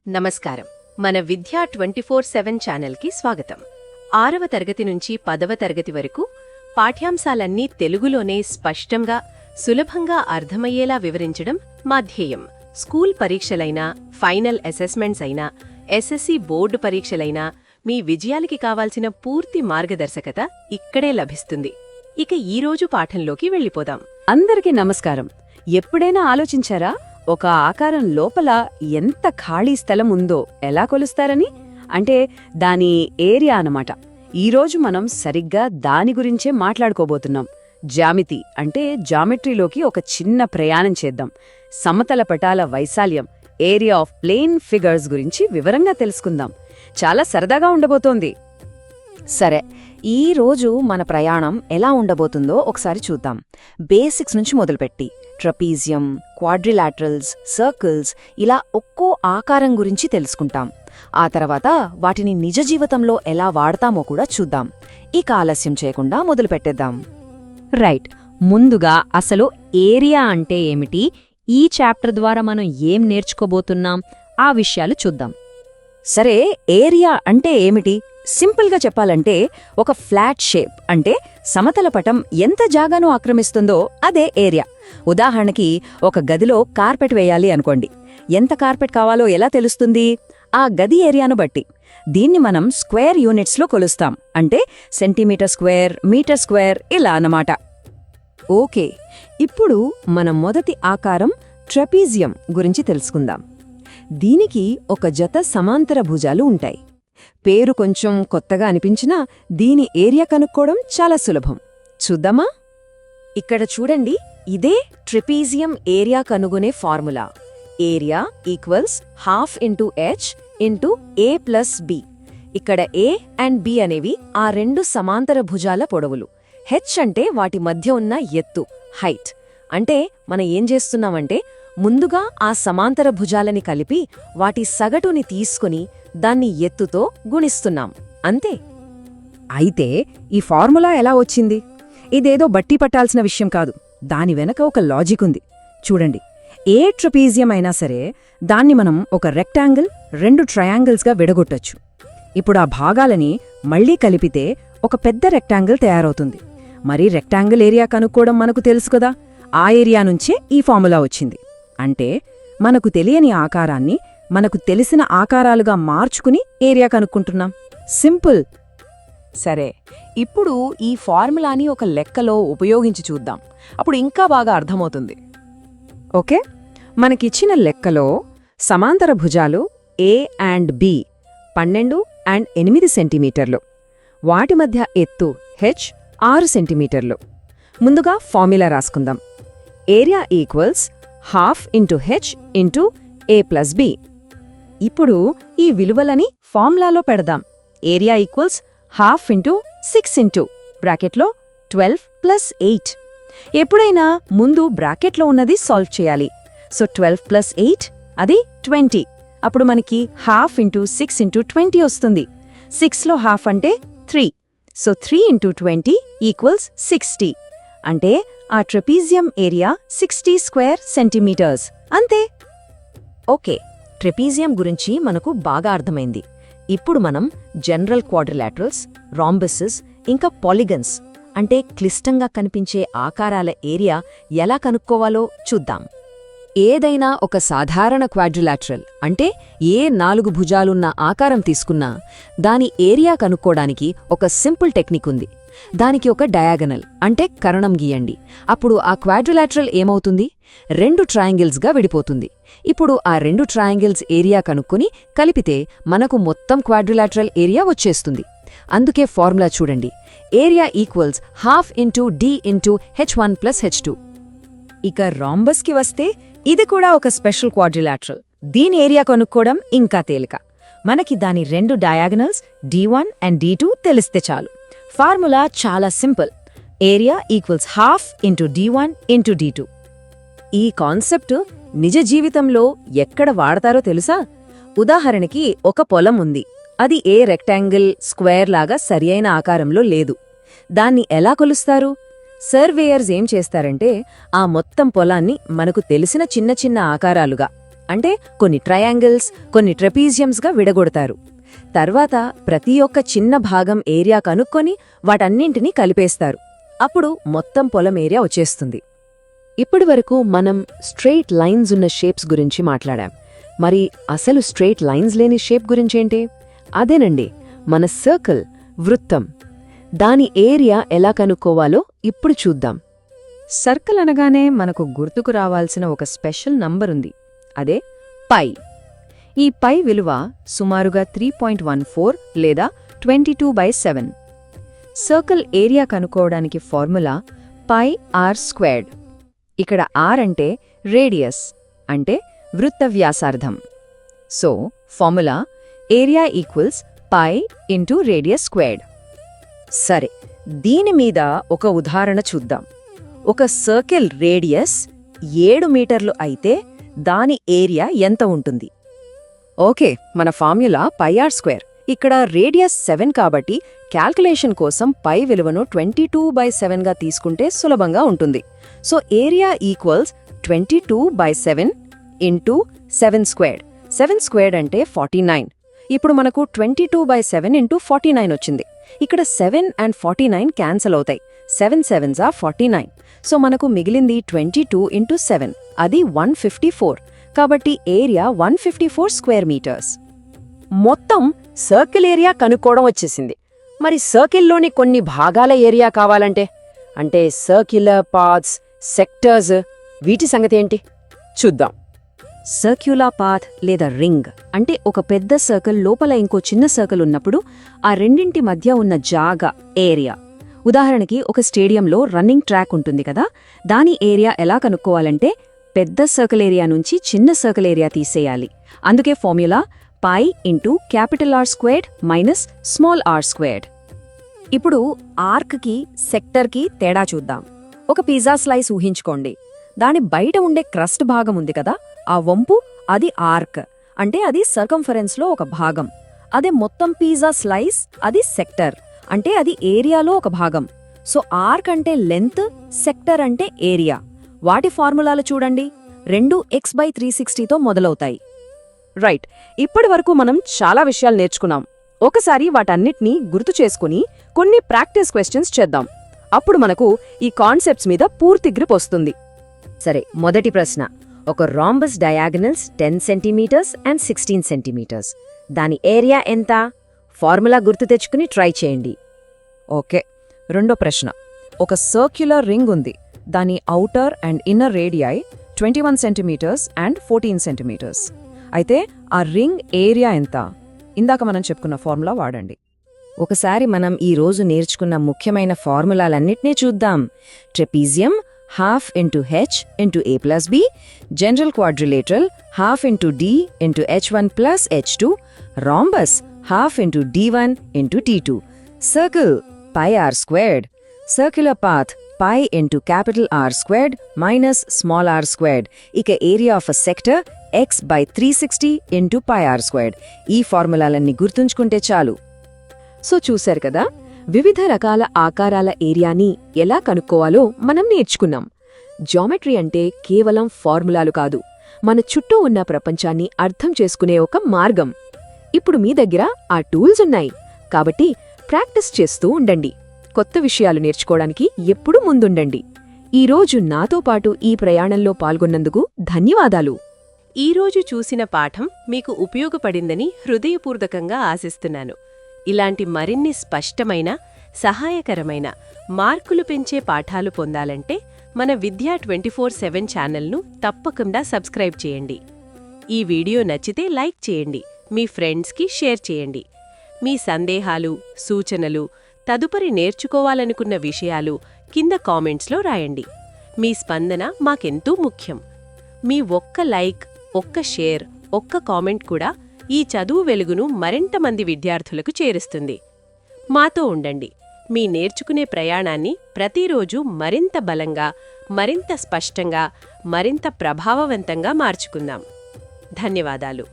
నమస్కారం. మన విద్యా 24/7 ఛానల్కి స్వాగతం. 6వ తరగతి నుంచి 10వ తరగతి వరకు పాఠ్యాంశాలన్నీ తెలుగులోనే స్పష్టంగా, సులభంగా అర్థమయ్యేలా వివరించడం మా ధ్యేయం. స్కూల్ పరీక్షలైనా, ఫైనల్ అసెస్మెంట్స్ అయినా, ఎస్ఎస్సి బోర్డు పరీక్షలైనా మీ విజయాలకి కావాల్సిన పూర్తి మార్గదర్శకత ఇక్కడే లభిస్తుంది. ఇక ఈరోజు పాఠంలోకి వెళ్ళిపోదాం. అందరికీ నమస్కారం. ఎప్పుడైనా ఆలోచించారా, ఒక ఆకారం లోపల ఎంత ఖాళీ స్థలం ఉందో ఎలా కొలుస్తారని? అంటే దాని ఏరియా అన్నమాట. ఈరోజు మనం సరిగ్గా దాని గురించే మాట్లాడుకోబోతున్నాం. జ్యామితి అంటే జామెట్రీలోకి ఒక చిన్న ప్రయాణం చేద్దాం. సమతల పటాల వైశాల్యం, ఏరియా ఆఫ్ ప్లేన్ ఫిగర్స్ గురించి వివరంగా తెలుసుకుందాం. చాలా సరదాగా ఉండబోతోంది. సరే, ఈ రోజు మన ప్రయాణం ఎలా ఉండబోతుందో ఒకసారి చూద్దాం. బేసిక్స్ నుంచి మొదలుపెట్టి ట్రపీజియం, క్వాడ్రిలాటరల్స్, సర్కిల్స్ ఇలా ఒక్కో ఆకారం గురించి తెలుసుకుంటాం. ఆ తర్వాత వాటిని నిజ జీవితంలో ఎలా వాడతామో కూడా చూద్దాం. ఇక ఆలస్యం చేయకుండా మొదలుపెట్టేద్దాం. రైట్. ముందుగా అసలు ఏరియా అంటే ఏమిటి, ఈ చాప్టర్ ద్వారా మనం ఏం నేర్చుకోబోతున్నాం, ఆ విషయాలు చూద్దాం. సరే, ఏరియా అంటే ఏమిటి? సింపుల్గా చెప్పాలంటే ఒక ఫ్లాట్ షేప్ అంటే సమతల పటం ఎంత జాగాను ఆక్రమిస్తుందో అదే ఏరియా. ఉదాహరణకి ఒక గదిలో కార్పెట్ వేయాలి అనుకోండి. ఎంత కార్పెట్ కావాలో ఎలా తెలుస్తుంది? ఆ గది ఏరియాను బట్టి. దీన్ని మనం స్క్వేర్ యూనిట్స్లో కొలుస్తాం. అంటే సెంటీమీటర్ స్క్వేర్, మీటర్ స్క్వేర్ ఇలా అన్నమాట. ఓకే, ఇప్పుడు మన మొదటి ఆకారం ట్రపీజియం గురించి తెలుసుకుందాం. దీనికి ఒక జత సమాంతర భుజాలు ఉంటాయి. పేరు కొంచెం కొత్తగా అనిపించినా దీని ఏరియా కనుక్కోవడం చాలా సులభం. చూద్దామా? ఇక్కడ చూడండి, ఇదే ట్రెపీజియం ఏరియా కనుగొనే formula. Area equals ½ into h into a+b. ఇక్కడ a అండ్ b అనేవి ఆ రెండు సమాంతర భుజాల పొడవులు. h అంటే వాటి మధ్య ఉన్న ఎత్తు, హైట్. అంటే మనం ఏం చేస్తున్నామంటే ముందుగా ఆ సమాంతర భుజాలని కలిపి వాటి సగటుని తీసుకుని దాన్ని ఎత్తుతో గుణిస్తున్నాం. అంతే. అయితే ఈ ఫార్ములా ఎలా వచ్చింది? ఇదేదో బట్టి పట్టాల్సిన విషయం కాదు. దాని వెనక ఒక లాజిక్ ఉంది. చూడండి, ఏ ట్రపీజియం అయినా సరే దాన్ని మనం ఒక రెక్టాంగిల్, రెండు ట్రయాంగిల్స్గా విడగొట్టొచ్చు. ఇప్పుడు ఆ భాగాలని మళ్లీ కలిపితే ఒక పెద్ద రెక్టాంగిల్ తయారవుతుంది. మరి రెక్టాంగిల్ ఏరియా కనుక్కోవడం మనకు తెలుసు కదా. ఆ ఏరియా నుంచే ఈ ఫార్ములా వచ్చింది. అంటే మనకు తెలియని ఆకారాన్ని మనకు తెలిసిన ఆకారాలుగా మార్చుకుని ఏరియా కనుక్కుంటున్నాం. సింపుల్. సరే, ఇప్పుడు ఈ ఫార్ములాని ఒక లెక్కలో ఉపయోగించి చూద్దాం. అప్పుడు ఇంకా బాగా అర్థమవుతుంది. ఓకే, మనకిచ్చిన లెక్కలో సమాంతర భుజాలు ఏ అండ్ బి 12 అండ్ 8 సెంటీమీటర్లు. వాటి మధ్య ఎత్తు h 6 సెంటీమీటర్లు. ముందుగా ఫార్ములా రాసుకుందాం. Area equals ½ into h into a+b. ఇప్పుడు ఈ విలువలని ఫార్ములాలో పెడదాం. ఏరియా ఈక్వల్స్ ½ ఇంటూ 6 ఇంటూ బ్రాకెట్లో 12 + 8. ఎప్పుడైనా ముందు బ్రాకెట్లో ఉన్నది సాల్వ్ చేయాలి. సో 12 + 8 అది 20. అప్పుడు మనకి ½ ఇంటూ 6 ఇంటూ 20 వస్తుంది. 6లో ½ అంటే 3. So 3 into 20 equals 60. అంటే ఆ ట్రపీజియం ఏరియా 60 స్క్వేర్ సెంటీమీటర్స్. అంతే. ఓకే, ట్రెపీజియం గురించి మనకు బాగా అర్థమైంది. ఇప్పుడు మనం జనరల్ క్వాడ్రిలాటరల్స్, రాంబసెస్ ఇంకా పాలిగన్స్ అంటే క్లిష్టంగా కనిపించే ఆకారాల ఏరియా ఎలా కనుక్కోవాలో చూద్దాం. ఏదైనా ఒక సాధారణ క్వాడ్రిలాటరల్ అంటే ఏ 4 భుజాలున్న ఆకారం తీసుకున్నా దాని ఏరియా కనుక్కోడానికి ఒక సింపుల్ టెక్నిక్ ఉంది. దానికి ఒక డయాగనల్ అంటే కరణం గీయండి. అప్పుడు ఆ క్వాడ్రిలాటరల్ ఏమవుతుంది? 2 ట్రయాంగిల్స్గా విడిపోతుంది. ఇప్పుడు ఆ 2 ట్రయాంగిల్స్ ఏరియా కనుక్కొని కలిపితే మనకు మొత్తం క్వాడ్రిలాటరల్ ఏరియా వచ్చేస్తుంది. అందుకే ఫార్ములా చూడండి. Area equals ½ into d into h1 + h2. ఇక రాంబస్కి వస్తే ఇది కూడా ఒక స్పెషల్ క్వాడ్రిలాటరల్. దీని ఏరియా కనుక్కోవడం ఇంకా తేలిక. మనకి దాని 2 డయాగనల్స్ d1 అండ్ d2 తెలిస్తే చాలు. ఫార్ములా చాలా simple. Area equals ½ into d1 into d2. ఈ కాన్సెప్ట్ నిజ జీవితంలో ఎక్కడ వాడతారో తెలుసా? ఉదాహరణకి ఒక పొలం ఉంది. అది ఏ రెక్టాంగిల్, స్క్వేర్ లాగా సరియైన ఆకారంలో లేదు. దాన్ని ఎలా కొలుస్తారు? సర్వేయర్స్ ఏం చేస్తారంటే ఆ మొత్తం పొలాన్ని మనకు తెలిసిన చిన్న చిన్న ఆకారాలుగా అంటే కొన్ని ట్రయాంగిల్స్, కొన్ని ట్రెపీజియమ్స్గా విడగొడతారు. తర్వాత ప్రతి ఒక్క చిన్న భాగం ఏరియా కనుక్కొని వాటన్నింటినీ కలిపేస్తారు. అప్పుడు మొత్తం పొలం ఏరియా వచ్చేస్తుంది. ఇప్పటివరకు మనం స్ట్రెయిట్ లైన్స్ ఉన్న షేప్స్ గురించి మాట్లాడాం. మరి అసలు స్ట్రెయిట్ లైన్స్ లేని షేప్ గురించేంటి? అదేనండి మన సర్కిల్, వృత్తం. దాని ఏరియా ఎలా కనుక్కోవాలో ఇప్పుడు చూద్దాం. సర్కిల్ అనగానే మనకు గుర్తుకు రావాల్సిన ఒక స్పెషల్ నంబరుంది. అదే పై. ఈ పై విలువ సుమారుగా 3.14 లేదా 22/7. సర్కిల్ ఏరియా కనుక్కోవడానికి ఫార్ములా పై ఆర్ స్క్వేర్డ్. ఇక్కడ ఆర్ అంటే రేడియస్, అంటే వృత్త వ్యాసార్థం. So formula area equals pi into radius squared. సరే, దీని మీద ఒక ఉదాహరణ చూద్దాం. ఒక సర్కిల్ రేడియస్ 7 మీటర్లు అయితే దాని ఏరియా ఎంత ఉంటుంది? ఓకే, మన ఫార్ములా పై ఆర్ స్క్వేర్. ఇక్కడ రేడియస్ 7 కాబట్టి క్యాల్కులేషన్ కోసం పై విలువను 22/7గా తీసుకుంటే సులభంగా ఉంటుంది. So area equals 22/7 into 7 squared. 7 squared అంటే 49. ఇప్పుడు మనకు 22/7 ఇంటూ 49 వచ్చింది. ఇక్కడ 7 అండ్ 49 క్యాన్సల్ అవుతాయి. 7 7s are 49. సో మనకు మిగిలింది 22 ఇంటూ 7, అది 154. కాబట్టి ఏరియా 154 స్క్వేర్ మీటర్స్. మొత్తం సర్కిల్ ఏరియా కనుక్కోవడం వచ్చేసింది. మరి సర్కిల్లోని కొన్ని భాగాల ఏరియా కావాలంటే, అంటే సర్క్యులర్ పాత్స్, సెక్టర్స్, వీటి సంగతి ఏంటి చూద్దాం. సర్క్యులర్ పాత్ లేదా రింగ్ అంటే ఒక పెద్ద సర్కిల్ లోపల ఇంకో చిన్న సర్కిల్ ఉన్నప్పుడు ఆ రెండింటి మధ్య ఉన్న జాగా ఏరియా. ఉదాహరణకి ఒక స్టేడియంలో రన్నింగ్ ట్రాక్ ఉంటుంది కదా, దాని ఏరియా ఎలా కనుక్కోవాలంటే పెద్ద సర్కిల్ ఏరియా నుంచి చిన్న సర్కిల్ ఏరియా తీసేయాలి. అందుకే formula pi into capital r squared minus small r squared. ఇప్పుడు ఆర్క్కి, సెక్టర్కి తేడా చూద్దాం. ఒక పిజ్జా స్లైస్ ఊహించుకోండి. దాని బయట ఉండే క్రస్ట్ భాగం ఉంది కదా, ఆ వంపు, అది ఆర్క్, అంటే అది సర్కంఫరెన్స్లో ఒక భాగం. అదే మొత్తం పిజ్జా స్లైస్ అది సెక్టర్, అంటే అది ఏరియాలో ఒక భాగం. సో ఆర్క్ అంటే లెంత్, సెక్టర్ అంటే ఏరియా. వాటి ఫార్ములాలు చూడండి, రెండు x/360తో మొదలవుతాయి. రైట్, ఇప్పటి వరకు మనం చాలా విషయాలు నేర్చుకున్నాం. ఒకసారి వాటన్నిటినీ గుర్తు చేసుకుని కొన్ని ప్రాక్టీస్ క్వశ్చన్స్ చేద్దాం. అప్పుడు మనకు ఈ కాన్సెప్ట్స్ మీద పూర్తి గ్రిప్ వస్తుంది. సరే, మొదటి ప్రశ్న. ఒక rhombus diagonals 10 centimetres and 16 centimetres. దాని ఏరియా ఎంత? ఫార్ములా గుర్తు తెచ్చుకుని ట్రై చేయండి. ఓకే, రెండో ప్రశ్న. ఒక సర్క్యులర్ రింగ్ ఉంది. దాని outer and inner radii 21 centimetres and 14 centimetres. అయితే ఆ రింగ్ ఏరియా ఎంత? ఇందాక మనం చెప్పుకున్న ఫార్ములా వాడండి. ఒకసారి మనం ఈ రోజు నేర్చుకున్న ముఖ్యమైన ఫార్ములాలన్నిటినీ చూద్దాం. Trapezium half into h into a plus b, general quadrilateral half into d into h1 plus h2, rhombus half into d1 into d2, circle pi r squared, circular path pi into capital R squared minus small r squared. ఇక area of a sector x/360 into pi r squared. ఈ ఫార్ములాలన్నీ గుర్తుంచుకుంటే చాలు. So చూశారు కదా, వివిధ రకాల ఆకారాల ఏరియాని ఎలా కనుక్కోవాలో మనం నేర్చుకున్నాం. జామెట్రీ అంటే కేవలం ఫార్ములాలు కాదు, మన చుట్టూ ఉన్న ప్రపంచాన్ని అర్థం చేసుకునే ఒక మార్గం. ఇప్పుడు మీ దగ్గర ఆ టూల్స్ ఉన్నాయి కాబట్టి ప్రాక్టీస్ చేస్తూ ఉండండి. కొత్త విషయాలు నేర్చుకోవడానికి ఎప్పుడూ ముందుండండి. ఈరోజు నాతో పాటు ఈ ప్రయాణంలో పాల్గొన్నందుకు ధన్యవాదాలు. ఈరోజు చూసిన పాఠం మీకు ఉపయోగపడిందని హృదయపూర్వకంగా ఆశిస్తున్నాను. ఇలాంటి మరిన్ని స్పష్టమైన, సహాయకరమైన, మార్కులు పెంచే పాఠాలు పొందాలంటే మన విద్యా 24/7 ఛానల్ను తప్పకుండా సబ్స్క్రైబ్ చేయండి. ఈ వీడియో నచ్చితే లైక్ చేయండి, మీ ఫ్రెండ్స్కి షేర్ చేయండి. మీ సందేహాలు, సూచనలు, తదుపరి నేర్చుకోవాలనుకున్న విషయాలు కింద కామెంట్స్లో రాయండి. మీ స్పందన మాకెంతో ముఖ్యం. మీ ఒక్క లైక్, ఒక్క షేర్, ఒక్క కామెంట్ కూడా ఈ చదువు వెలుగును మరింత మంది విద్యార్థులకు చేరుస్తుంది. మాతో ఉండండి. మీ నేర్చుకునే ప్రయాణాన్ని ప్రతిరోజు మరింత బలంగా, మరింత స్పష్టంగా, మరింత ప్రభావవంతంగా మార్చుకుందాం. ధన్యవాదాలు.